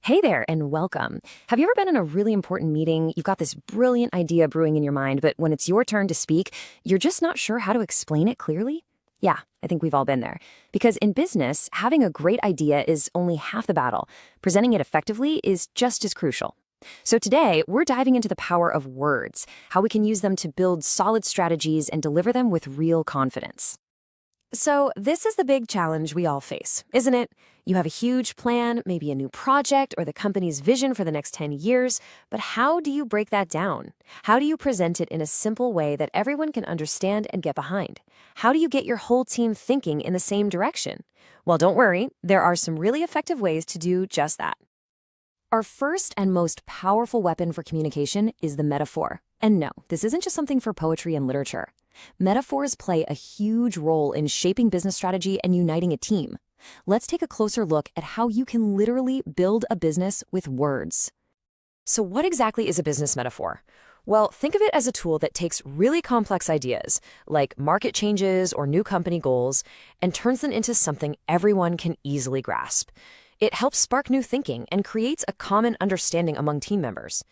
Hey there, and welcome. Have you ever been in a really important meeting? You've got this brilliant idea brewing in your mind, but when it's your turn to speak, you're just not sure how to explain it clearly? Yeah, I think we've all been there. Because in business, having a great idea is only half the battle. Presenting it effectively is just as crucial. So today, we're diving into the power of words, how we can use them to build solid strategies and deliver them with real confidence. So, this is the big challenge we all face, isn't it? You have a huge plan, maybe a new project or the company's vision for the next 10 years, but how do you break that down? How do you present it in a simple way that everyone can understand and get behind? How do you get your whole team thinking in the same direction? Well, don't worry, there are some really effective ways to do just that. Our first and most powerful weapon for communication is the metaphor. And no, this isn't just something for poetry and literature. Metaphors play a huge role in shaping business strategy and uniting a team. Let's take a closer look at how you can literally build a business with words. So what exactly is a business metaphor? Well, think of it as a tool that takes really complex ideas, like market changes or new company goals, and turns them into something everyone can easily grasp. It helps spark new thinking and creates a common understanding among team members.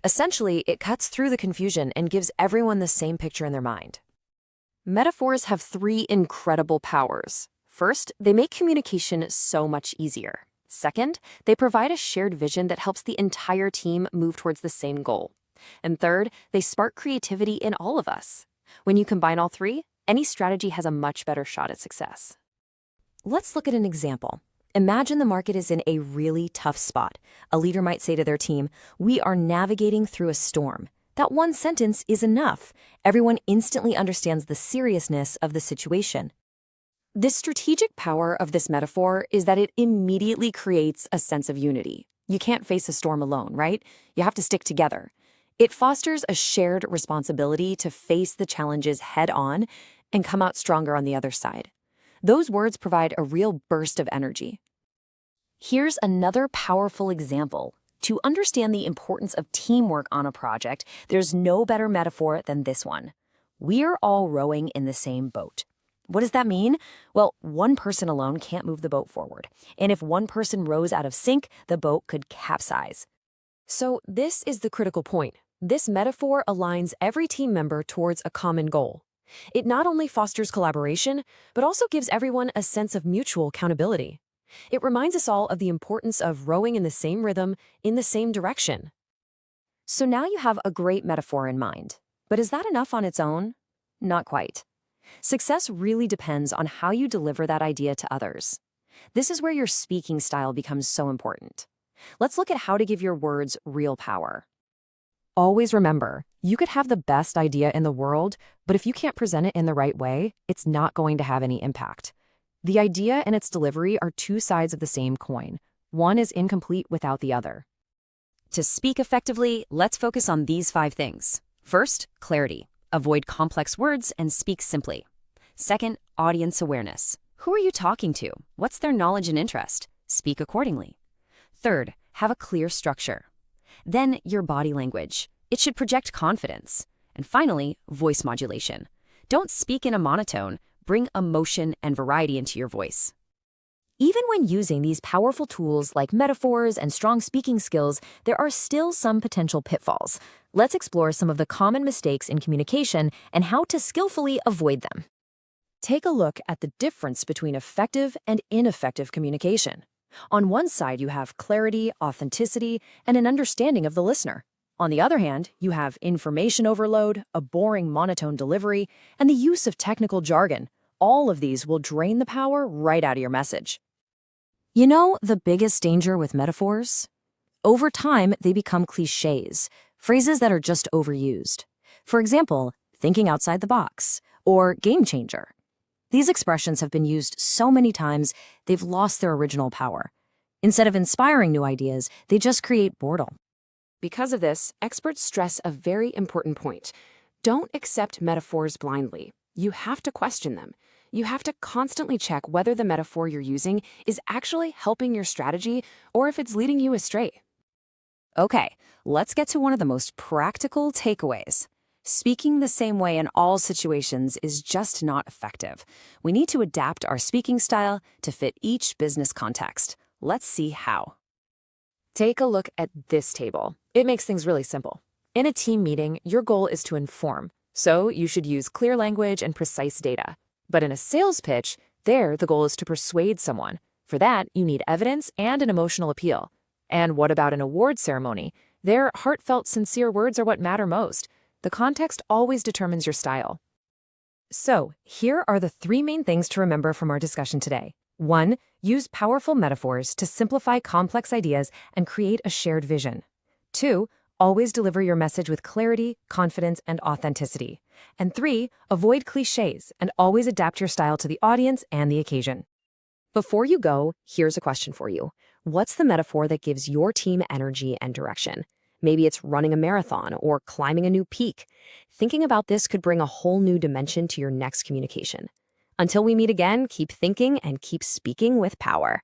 Essentially, it cuts through the confusion and gives everyone the same picture in their mind. Metaphors have three incredible powers. First, they make communication so much easier. Second, they provide a shared vision that helps the entire team move towards the same goal. And third, they spark creativity in all of us. When you combine all three, any strategy has a much better shot at success. Let's look at an example. Imagine the market is in a really tough spot. A leader might say to their team, "We are navigating through a storm." That one sentence is enough. Everyone instantly understands the seriousness of the situation. The strategic power of this metaphor is that it immediately creates a sense of unity. You can't face a storm alone, right? You have to stick together. It fosters a shared responsibility to face the challenges head on and come out stronger on the other side. Those words provide a real burst of energy. Here's another powerful example. To understand the importance of teamwork on a project, there's no better metaphor than this one. We're all rowing in the same boat. What does that mean? Well, one person alone can't move the boat forward. And if one person rows out of sync, the boat could capsize. So this is the critical point. This metaphor aligns every team member towards a common goal. It not only fosters collaboration, but also gives everyone a sense of mutual accountability. It reminds us all of the importance of rowing in the same rhythm, in the same direction. So now you have a great metaphor in mind. But is that enough on its own? Not quite. Success really depends on how you deliver that idea to others. This is where your speaking style becomes so important. Let's look at how to give your words real power. Always remember, you could have the best idea in the world, but if you can't present it in the right way, it's not going to have any impact. The idea and its delivery are two sides of the same coin. One is incomplete without the other. To speak effectively, let's focus on these 5 things. First, clarity. Avoid complex words and speak simply. Second, audience awareness. Who are you talking to? What's their knowledge and interest? Speak accordingly. Third, have a clear structure. Then, your body language. It should project confidence. And finally, voice modulation. Don't speak in a monotone. Bring emotion and variety into your voice. Even when using these powerful tools like metaphors and strong speaking skills, there are still some potential pitfalls. Let's explore some of the common mistakes in communication and how to skillfully avoid them. Take a look at the difference between effective and ineffective communication. On one side, you have clarity, authenticity, and an understanding of the listener. On the other hand, you have information overload, a boring monotone delivery, and the use of technical jargon. All of these will drain the power right out of your message. You know the biggest danger with metaphors? Over time, they become cliches, phrases that are just overused. For example, thinking outside the box, or game changer. These expressions have been used so many times, they've lost their original power. Instead of inspiring new ideas, they just create boredom. Because of this, experts stress a very important point. Don't accept metaphors blindly. You have to question them. You have to constantly check whether the metaphor you're using is actually helping your strategy or if it's leading you astray. Okay, let's get to one of the most practical takeaways. Speaking the same way in all situations is just not effective. We need to adapt our speaking style to fit each business context. Let's see how. Take a look at this table. It makes things really simple. In a team meeting, your goal is to inform, so you should use clear language and precise data. But in a sales pitch, there the goal is to persuade someone. For that, you need evidence and an emotional appeal. And what about an award ceremony? Their heartfelt, sincere words are what matter most. The context always determines your style. So, here are the 3 main things to remember from our discussion today. 1. Use powerful metaphors to simplify complex ideas and create a shared vision. 2. Always deliver your message with clarity, confidence, and authenticity. And 3. Avoid cliches and always adapt your style to the audience and the occasion. Before you go, here's a question for you. What's the metaphor that gives your team energy and direction? Maybe it's running a marathon or climbing a new peak. Thinking about this could bring a whole new dimension to your next communication. Until we meet again, keep thinking and keep speaking with power.